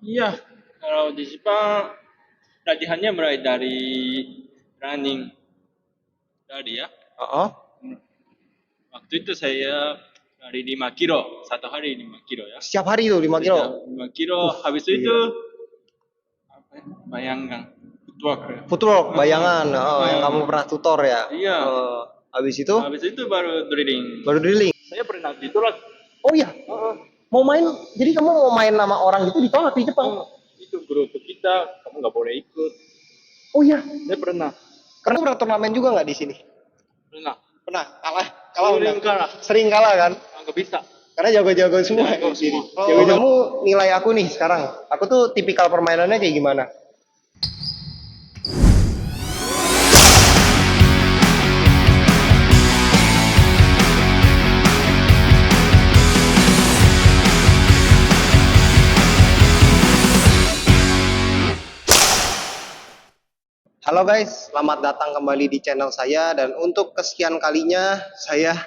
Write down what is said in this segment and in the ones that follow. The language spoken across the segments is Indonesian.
Iya, kalau di Jepang latihannya mulai dari running tadi ya. Oh, Hmm. Waktu itu saya lari 5 kilo, satu hari 5 kilo ya. setiap hari tuh 5 Setiap kilo. 5 kilo, habis itu Gila. apa ya, bayangkan, footwork ya. Footwork, bayangan, yang kamu Hmm. pernah tutor ya. Iya, Habis itu habis itu baru drilling. baru drilling. Saya pernah ditolak. Oh iya, mau main. Jadi kamu mau main sama orang gitu ditolak di Jepang. Oh, itu grup kita, kamu nggak boleh ikut. Oh iya, Saya pernah, karena pernah turnamen juga nggak di sini? pernah. Pernah, kalah, kalah Sering udah. kalah, Sering kalah kan? nggak bisa. Karena jago-jago semua Jago di sini. semua. Jago kamu nilai aku nih sekarang. Aku tuh tipikal permainannya kayak gimana? Halo guys, selamat datang kembali di channel saya dan untuk kesekian kalinya saya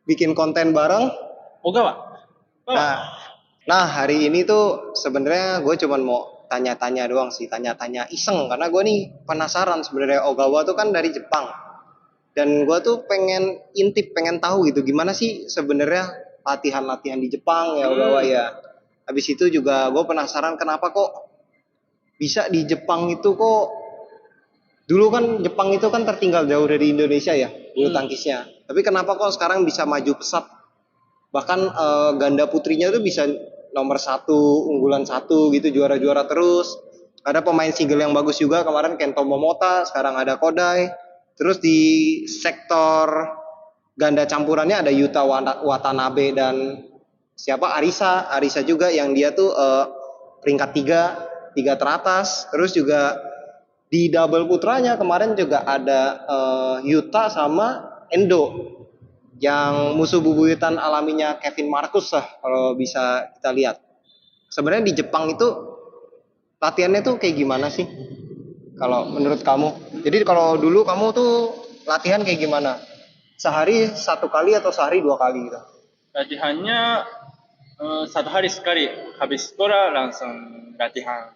bikin konten bareng. Ogawa. Nah, nah hari ini tuh sebenarnya gue cuman mau tanya-tanya doang sih, tanya-tanya iseng karena gue nih penasaran sebenarnya Ogawa tuh kan dari Jepang dan gue tuh pengen intip, pengen tahu gitu gimana sih sebenarnya latihan-latihan di Jepang ya Ogawa ya. Habis itu juga gue penasaran kenapa kok bisa di Jepang itu kok dulu kan Jepang itu kan tertinggal jauh dari Indonesia ya bulu tangkisnya. Tapi kenapa kok sekarang bisa maju pesat? Bahkan ganda putrinya tuh bisa nomor satu, unggulan satu gitu, juara-juara terus. Ada pemain single yang bagus juga kemarin Kento Momota, sekarang ada Kodai. Terus di sektor ganda campurannya ada Yuta Watanabe dan siapa Arisa juga yang dia tuh peringkat tiga teratas. Terus juga di double putranya kemarin juga ada Yuta sama Endo yang musuh bubuyutan alaminya Kevin Marcus lah kalau bisa kita lihat. Sebenarnya di Jepang itu latihannya tuh kayak gimana sih? Kalau menurut kamu? Jadi kalau dulu kamu tuh latihan kayak gimana? Sehari satu kali atau sehari dua kali gitu? Latihannya satu hari sekali. Habis sekolah langsung latihan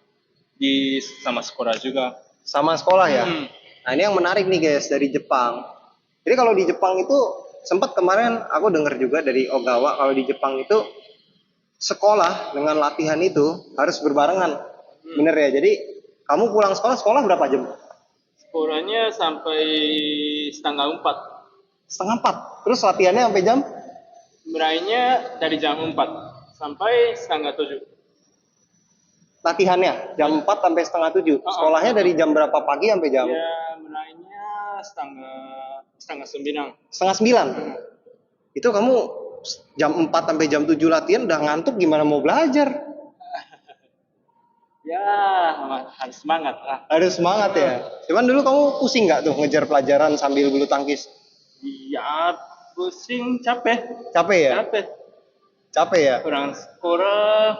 di sama sekolah juga. Sama sekolah ya? Hmm. Nah ini yang menarik nih guys dari Jepang. Jadi kalau di Jepang itu sempat kemarin aku dengar juga dari Ogawa kalau di Jepang itu sekolah dengan latihan itu harus berbarengan. Bener ya? Jadi kamu pulang sekolah berapa jam? Sekolahnya sampai setengah 4. Setengah empat. Terus latihannya sampai jam? Mulainya dari jam 4 sampai setengah 7. Latihannya jam 4 sampai setengah 7. Sekolahnya dari jam berapa pagi sampai jam? Ya, mulainya setengah 9. Setengah 9. Itu kamu jam 4 sampai jam 7 latihan udah ngantuk gimana mau belajar? Ya, harus semangat lah. Harus semangat ya. Cuman dulu kamu pusing nggak tuh ngejar pelajaran sambil bulu tangkis? Ya, pusing, capek. Capek ya? Capek. Capek ya? Kurang sekolah,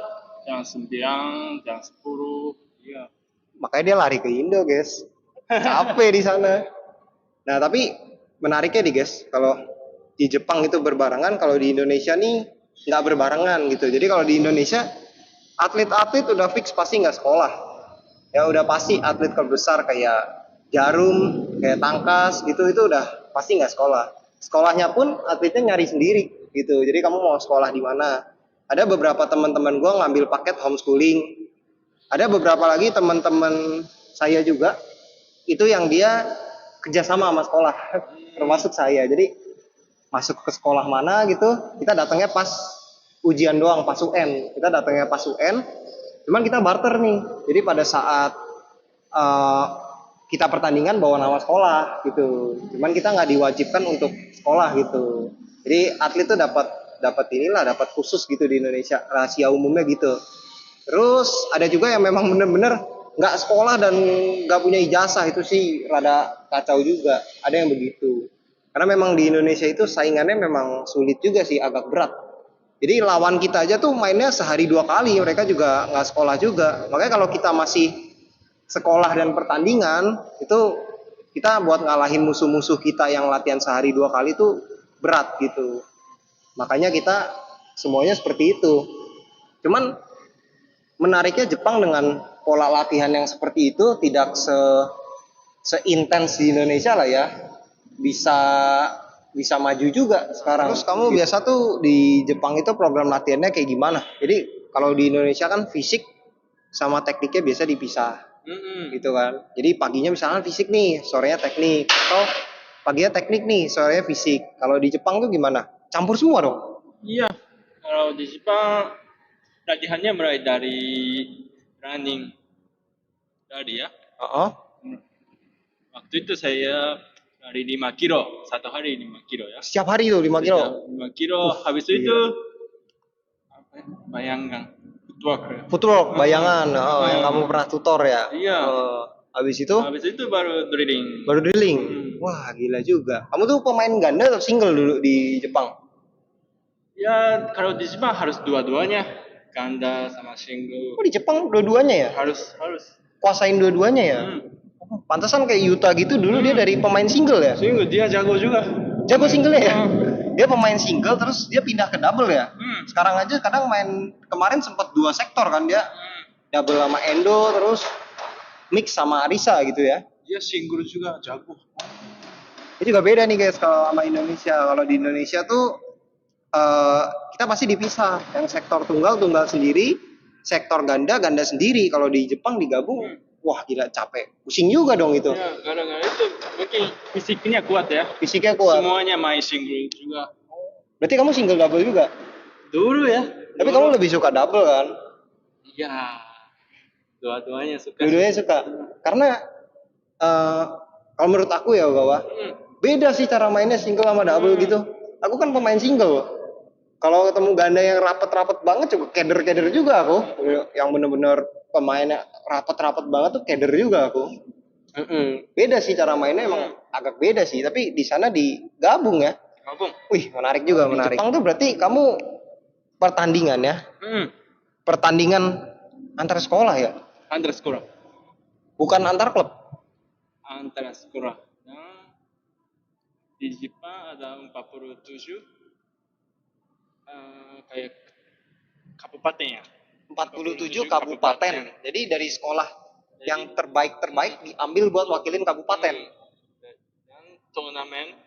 jam 9, jam 10. Iya. Makanya dia lari ke Indo, guys. Capek di sana. Nah, tapi menariknya nih, guys, kalau di Jepang itu berbarengan, kalau di Indonesia nih nggak berbarengan gitu. Jadi kalau di Indonesia atlet-atlet udah fix pasti nggak sekolah. Ya udah pasti atlet besar kayak Jarum, kayak Tangkas gitu itu udah pasti nggak sekolah. Sekolahnya pun atletnya nyari sendiri gitu. Jadi kamu mau sekolah di mana? Ada beberapa teman-teman gue ngambil paket homeschooling. Ada beberapa lagi teman-teman saya juga itu yang dia kerjasama sama sekolah, termasuk saya. Jadi masuk ke sekolah mana gitu, kita datangnya pas ujian doang, pas UN. Kita datangnya pas UN, cuman kita barter nih. Jadi pada saat kita pertandingan bawa nama sekolah gitu. Cuman kita nggak diwajibkan untuk sekolah gitu. Jadi atlet tuh dapat inilah, dapat khusus gitu di Indonesia. Rahasia umumnya gitu. Terus ada juga yang memang bener-bener nggak sekolah dan nggak punya ijazah, itu sih rada kacau juga. Ada yang begitu. Karena memang di Indonesia itu saingannya memang sulit juga sih, agak berat. Jadi lawan kita aja tuh mainnya sehari dua kali, mereka juga nggak sekolah juga. Makanya kalau kita masih sekolah dan pertandingan, itu kita buat ngalahin musuh-musuh kita yang latihan sehari dua kali itu berat gitu. Makanya kita semuanya seperti itu. Cuman menariknya Jepang dengan pola latihan yang seperti itu tidak seintens di Indonesia lah ya. Bisa maju juga sekarang. Terus kamu biasa tuh di Jepang itu program latihannya kayak gimana? Jadi kalau di Indonesia kan fisik sama tekniknya biasa dipisah gitu kan. Jadi paginya misalnya fisik nih, sorenya teknik, atau paginya teknik nih, sorenya fisik. Kalau di Jepang tuh gimana? Campur semua dong. Iya, kalau di Jepang latihannya mulai dari running tadi ya. Waktu itu saya lari 5 kilo, satu hari 5 kilo ya. Setiap hari tuh 5 kilo. 5 kilo, habis itu apa ya? Bayangkan, footwork ya. Footwork, bayangan, yang kamu pernah tutor ya. Iya. Habis itu baru drilling. baru drilling. Wah, gila juga. Kamu tuh pemain ganda atau single dulu di Jepang? Ya, kalau di Jepang harus dua-duanya, ganda sama single. Oh, di Jepang dua-duanya ya? Harus. Kuasain dua-duanya ya? Pantesan kayak Yuta gitu dulu dia dari pemain single ya? Single dia jago juga. Jago single ya? Dia pemain single terus dia pindah ke double ya? Sekarang aja kadang main, kemarin sempat 2 sektor kan dia. Double sama Endo terus mix sama Arisa gitu ya? Dia single juga jago. Ini juga beda nih guys kalau sama Indonesia. Kalau di Indonesia tuh kita pasti dipisah. Yang sektor tunggal sendiri, sektor ganda sendiri. Kalau di Jepang digabung, wah gila capek. Pusing juga dong itu. Ya, gara-gara itu mungkin fisiknya kuat ya. Fisiknya kuat. Semuanya main single juga. Berarti kamu single double juga? Dulu ya. Tapi kamu lebih suka double kan? Iya. Dua-duanya suka. Dua-duanya suka. Karena kalau menurut aku ya Gawa, beda sih cara mainnya single sama double gitu. Aku kan pemain single. Kalau ketemu ganda yang rapet-rapet banget juga keder juga aku. Yang bener-bener pemainnya rapet-rapet banget tuh keder juga aku. Beda sih cara mainnya emang agak beda sih. Tapi di sana digabung ya. Gabung. Wih menarik juga menarik. Jepang tuh berarti kamu pertandingan ya? Pertandingan antar sekolah ya? Antar sekolah. Bukan antar klub? Antar sekolah. Nah, di Jepang ada 47 kayak kabupaten ya. 47 kabupaten. Jadi dari sekolah yang terbaik diambil buat wakilin kabupaten. Dan turnamen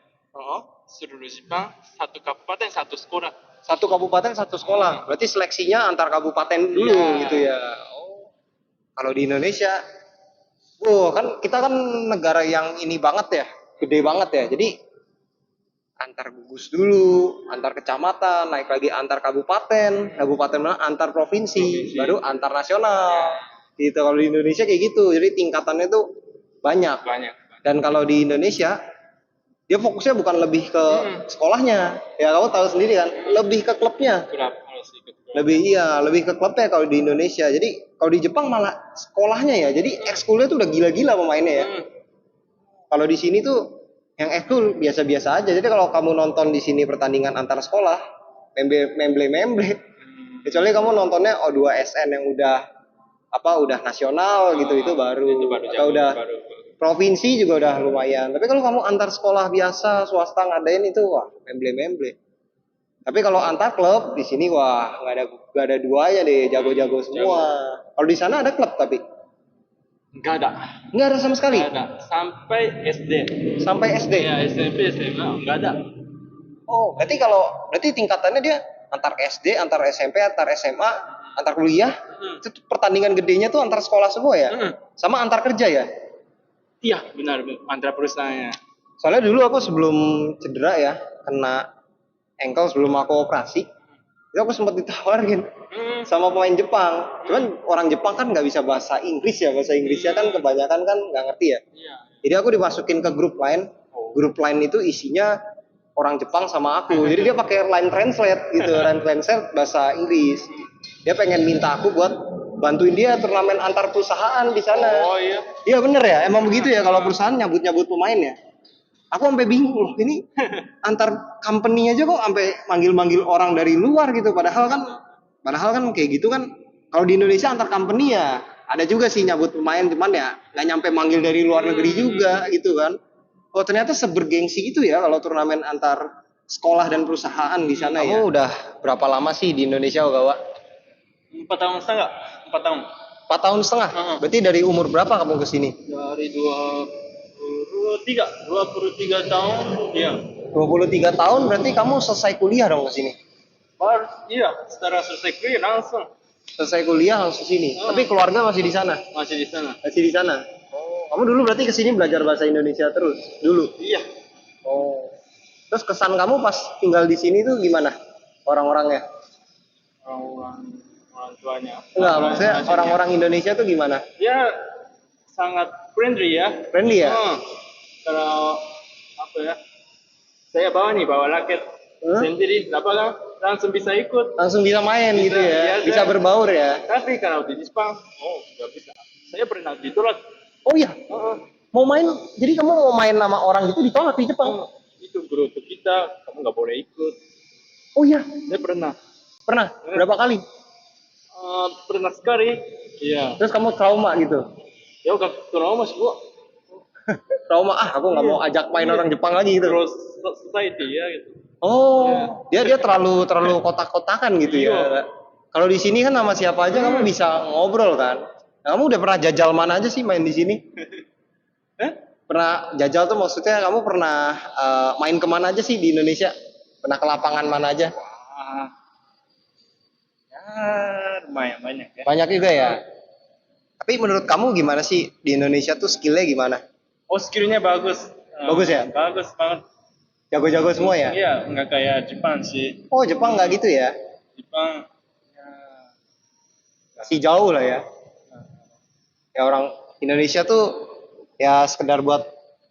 seluruh Jepang, satu kabupaten satu sekolah. Satu kabupaten satu sekolah. Berarti seleksinya antar kabupaten dulu gitu ya. Oh. Kalau di Indonesia, kan kita kan negara yang ini banget ya, gede banget ya. Jadi antar gugus dulu, antar kecamatan, naik lagi antar kabupaten mana antar provinsi, baru antar nasional. Gitu kalau di Indonesia kayak gitu. Jadi tingkatannya tuh banyak. Dan kalau di Indonesia dia fokusnya bukan lebih ke sekolahnya. Ya kamu tahu sendiri kan, lebih ke klubnya. Lebih ke klubnya kalau di Indonesia. Jadi kalau di Jepang malah sekolahnya ya. Jadi ekskulnya tuh udah gila-gila pemainnya ya. Kalau di sini tuh yang ekskul biasa-biasa aja. Jadi kalau kamu nonton di sini pertandingan antar sekolah, memble. Kecuali kamu nontonnya O2SN yang udah nasional gitu, itu baru. Atau udah provinsi juga udah lumayan. Tapi kalau kamu antar sekolah biasa, swasta ngadain itu wah memble. Tapi kalau antar klub di sini wah nggak ada duanya deh, jago-jago semua. Kalau di sana ada klub tapi Nggak ada sama sekali. Nggak ada. Sampai SD. Ya, SMP, SMA nggak ada. Oh, berarti tingkatannya dia antar SD, antar SMP, antar SMA, antar kuliah. Itu pertandingan gedenya tuh antar sekolah semua ya? Sama antar kerja ya? Iya, benar, antar perusahaannya. Soalnya dulu aku sebelum cedera ya, kena ankle sebelum aku operasi, itu aku sempat ditawarin sama pemain Jepang. Cuman orang Jepang kan nggak bisa bahasa Inggris ya, bahasa Inggrisnya kan kebanyakan kan nggak ngerti ya. Jadi aku dimasukin ke grup lain. Grup lain itu isinya orang Jepang sama aku. Jadi dia pakai line translate gitu, line translate bahasa Inggris. Dia pengen minta aku buat bantuin dia turnamen antar perusahaan di sana. Oh iya. Iya bener ya, emang begitu ya kalau perusahaan nyabut pemain ya. Aku sampai bingung loh, ini antar company aja kok sampai manggil-manggil orang dari luar gitu. Padahal kan kayak gitu kan. Kalau di Indonesia antar company ya ada juga sih nyabut pemain, cuman ya nggak nyampe manggil dari luar negeri juga gitu kan. Oh ternyata sebergengsi itu ya kalau turnamen antar sekolah dan perusahaan di sana ya. Kamu udah berapa lama sih di Indonesia, Ogawa? 4 tahun setengah. tahun. 4 tahun setengah. Berarti dari umur berapa kamu ke sini? Dari 23 tahun. Iya. 23 tahun berarti kamu selesai kuliah dong ke sini. Iya, setelah selesai kuliah langsung Selesai kuliah langsung sini. Tapi keluarga masih di sana. masih di sana. Masih di sana. Oh, kamu dulu berarti ke sini belajar bahasa Indonesia terus dulu. Iya. Oh. Terus kesan kamu pas tinggal di sini tuh gimana? Orang-orangnya? Orang tuanya. Enggak, maksudnya orang-orang Indonesia tuh gimana? Ya sangat friendly ya. Friendly ya? Kalau apa ya? Saya bawa raket sendiri, lapangan langsung bisa ikut. Langsung bisa main Bisa, gitu ya? iya, Bisa berbaur ya? Tapi kalau di Jepang, nggak bisa. Saya pernah ditolak. Oh iya? Mau main, jadi kamu mau main sama orang gitu ditolak di Jepang? Itu guru untuk kita, kamu nggak boleh ikut. Oh iya? Saya pernah. Pernah? Berapa kali? Pernah sekali. Iya. Terus kamu trauma gitu? Ya udah trauma sih gua. Trauma, aku nggak mau ajak main orang Jepang lagi gitu. Terus society ya gitu. Oh, dia terlalu kotak-kotakan gitu ya. Kalau di sini kan sama siapa aja kamu bisa ngobrol kan. Nah, kamu udah pernah jajal mana aja sih main di sini? Pernah jajal tuh maksudnya kamu pernah main kemana aja sih di Indonesia? Pernah ke lapangan mana aja? Wah. Ya, lumayan banyak ya. Banyak juga ya. Tapi menurut kamu gimana sih di Indonesia tuh skillnya gimana? Skillnya bagus. Bagus ya? Bagus banget. Jago-jago semua ya? Iya, nggak kayak Jepang sih. Oh, Jepang nggak gitu ya? Jepang ya, Masih jauh lah ya. Ya orang Indonesia tuh ya sekedar buat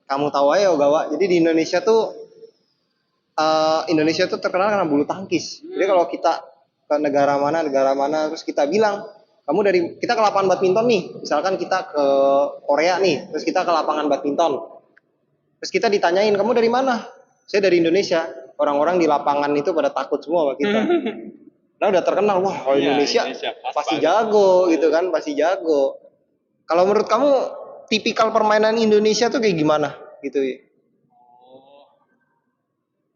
kamu tahu aja Ogawa. Jadi di Indonesia tuh terkenal karena bulu tangkis. Jadi kalau kita ke negara mana terus kita bilang kita ke lapangan badminton nih. Misalkan kita ke Korea nih, terus kita ke lapangan badminton. Terus kita ditanyain, "Kamu dari mana?" "Saya dari Indonesia." Orang-orang di lapangan itu pada takut semua sama kita. Nah udah terkenal, wah kalau Indonesia pasti jago gitu kan, pasti jago. Kalau menurut kamu tipikal permainan Indonesia tuh kayak gimana gitu ya?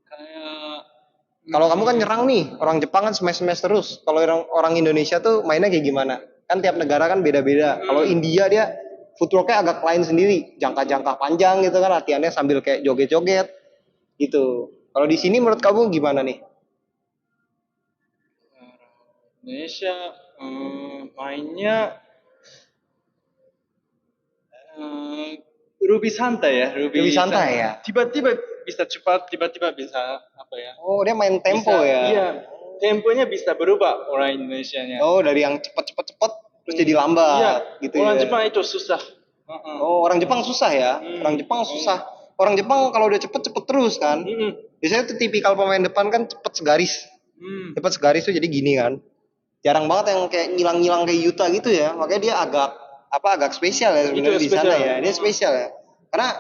Kayak Kalau kamu kan nyerang nih, orang Jepang kan smash terus. Kalau orang Indonesia tuh mainnya kayak gimana? Kan tiap negara kan beda-beda. Kalau India dia footworknya agak lain sendiri, jangka-jangka panjang gitu kan, latihannya sambil kayak joget-joget gitu. Kalau di sini menurut kamu gimana nih? Indonesia mainnya lebih santai ya, Lebih santai ya? Tiba-tiba bisa cepat, tiba-tiba bisa apa ya? Oh, dia main tempo ya? Iya, temponya bisa berubah orang Indonesianya. Oh, dari yang cepet terus jadi lambat Iya, gitu orang ya. Jepang itu susah. Oh, orang Jepang susah ya? Orang Jepang susah. Orang Jepang kalau udah cepet terus kan. Biasanya tuh tipikal pemain depan kan cepet segaris. Cepet segaris tuh jadi gini kan. Jarang banget yang kayak ngilang-ngilang kayak Yuta gitu ya. Makanya dia agak spesial ya sebenarnya di sana ya. Dia spesial ya. Karena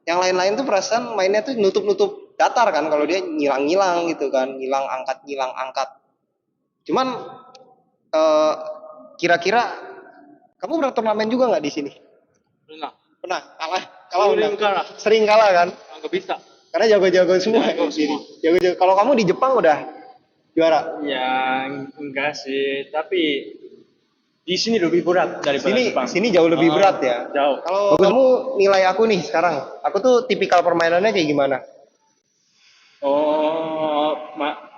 yang lain-lain tuh perasaan mainnya tuh nutup-nutup datar kan, kalau dia ngilang-ngilang gitu kan, ngilang angkat. Cuman kira-kira kamu pernah turnamen juga nggak di sini? Pernah sering kalah kan? Nggak bisa. Karena jago-jago semua di sini. Jago-jago. Kalau kamu di Jepang udah juara? Ya enggak sih, tapi di sini lebih berat daripada Jepang. Sini jauh lebih berat ya. Jauh. Kalau kamu nilai aku nih sekarang, aku tuh tipikal permainannya kayak gimana?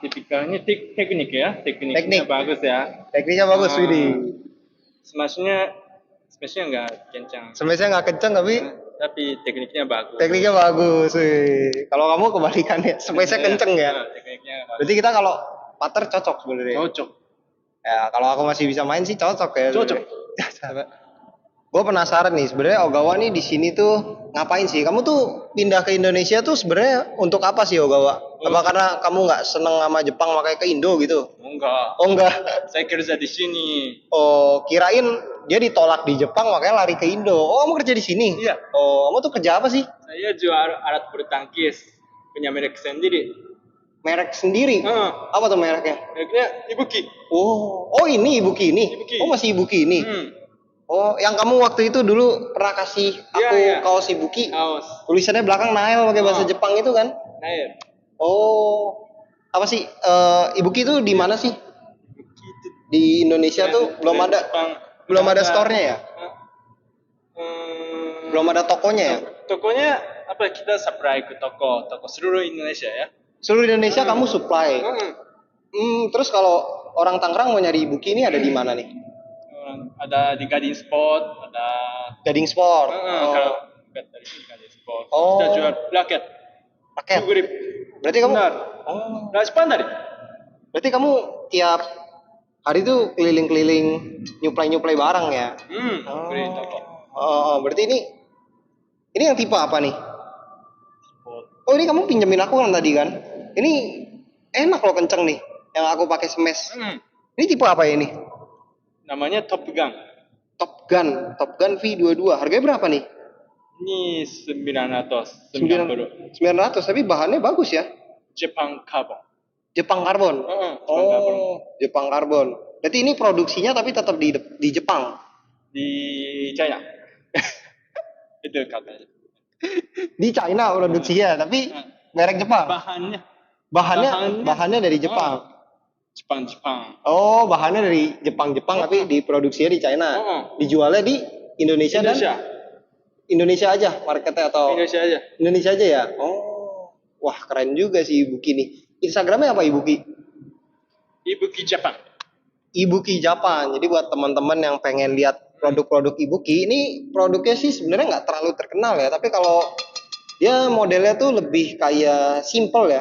Tipikalnya teknik ya, tekniknya bagus ya. Tekniknya bagus, Widi. Smashnya nggak kencang. Smashnya nggak kencang tapi tekniknya bagus. Tekniknya bagus, wih. Kalau kamu kebalikannya, smashnya kenceng ya. Tekniknya bagus. Berarti kita kalau putter cocok sebenarnya. Cocok. Ya kalau aku masih bisa main sih cocok ya. Cocok. Gue penasaran nih, sebenarnya Ogawa nih di sini tuh ngapain sih? Kamu tuh pindah ke Indonesia tuh sebenarnya untuk apa sih Ogawa? Apa karena kamu nggak seneng sama Jepang makanya ke Indo gitu? Enggak. Oh enggak. Saya kerja di sini. Oh, kirain dia ditolak di Jepang makanya lari ke Indo. Oh, kamu kerja di sini? Iya. Oh, kamu tuh kerja apa sih? Saya jual alat bulu tangkis, punya merek sendiri. Merek sendiri? Apa tuh mereknya? Mereknya Ibuki. Oh ini Ibuki ini? Ibuki. Oh masih Ibuki ini? Oh, yang kamu waktu itu dulu pernah kasih aku kaos Ibuki. Kaos. Tulisannya belakang Nail pakai bahasa Jepang itu kan? Nail. Oh, apa sih? Ibuki itu di mana sih? Ibuki itu Di Indonesia tuh belum ada. Jepang Belum ada store-nya ya? Belum ada tokonya ya? Tokonya apa kita supply ke toko seluruh Indonesia ya. Seluruh Indonesia kamu supply. Terus kalau orang Tangerang mau nyari Ibuki ini ada di mana nih? Ada di Gading Sport, ada Gading Sport. kalau dekat dari sini Gading Sport. Oh. Kita jual raket. Raket. Grip. Berarti kamu Benar. Dari Jepang tadi. Berarti kamu tiap hari tuh keliling-keliling nyuplai barang ya? Beli toko. Berarti ini yang tipe apa nih? Oh, ini kamu pinjemin aku kan tadi kan? Ini enak loh, kenceng nih. Yang aku pakai smash. Ini tipe apa ya ini? Namanya Top Gun. Top Gun V22. Harganya berapa nih? Ini 990. 900, tapi bahannya bagus ya? Jepang Carbon. Jepang Karbon. Jepang Karbon. Berarti ini produksinya tapi tetap di Jepang. Di China. Itu katanya. Di China produksinya, tapi merek Jepang. Bahannya dari Jepang. Jepang. Oh, bahannya dari Jepang, tapi diproduksinya di China. Dijualnya di Indonesia. Dan Indonesia aja marketnya atau Indonesia aja ya. Oh, wah keren juga sih Ibuki nih. Instagramnya apa Ibuki? Ibuki Jepang. Ibuki Jepang. Jadi buat teman-teman yang pengen lihat produk-produk Ibuki, ini produknya sih sebenarnya nggak terlalu terkenal ya. Tapi kalau dia modelnya tuh lebih kayak simple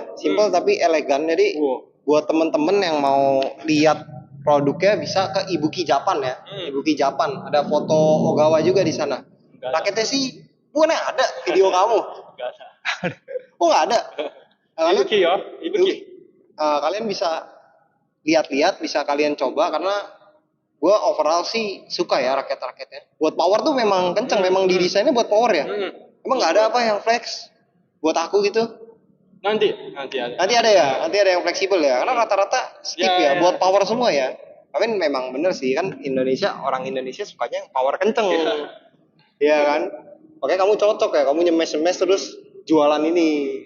tapi elegan. Jadi buat teman-teman yang mau lihat produknya bisa ke Ibuki Jepang ya. Ibuki Jepang. Ada foto Ogawa juga di sana. Raketnya sih, bukannya ada video kamu? Gak ada. Oh nggak ada. Ibuki ya, Ibuki. Kalian bisa lihat-lihat, bisa kalian coba karena gue overall sih suka ya raket-raketnya. Buat power tuh memang kenceng, memang didesainnya buat power ya. Emang nggak ada apa yang flex buat aku gitu? Nanti ada. Nanti ada yang fleksibel ya. Karena rata-rata skip ya, buat power semua ya. Tapi memang bener sih kan orang Indonesia sukanya yang power kenceng. Iya kan? Makanya kamu cocok ya, kamu nyemes terus jualan ini.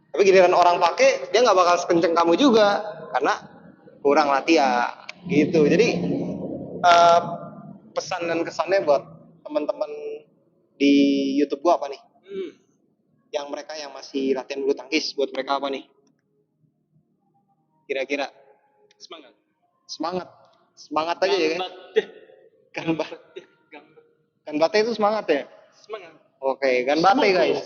Tapi giliran orang pakai, dia nggak bakal sekenceng kamu juga karena kurang latihan gitu. Jadi pesan dan kesannya buat teman-teman di YouTube gua apa nih? Yang mereka yang masih latihan bulu tangkis, buat mereka apa nih? Kira-kira? Semangat aja ya kan? Ganbate itu semangat ya? Semangat. Oke, ganbate guys.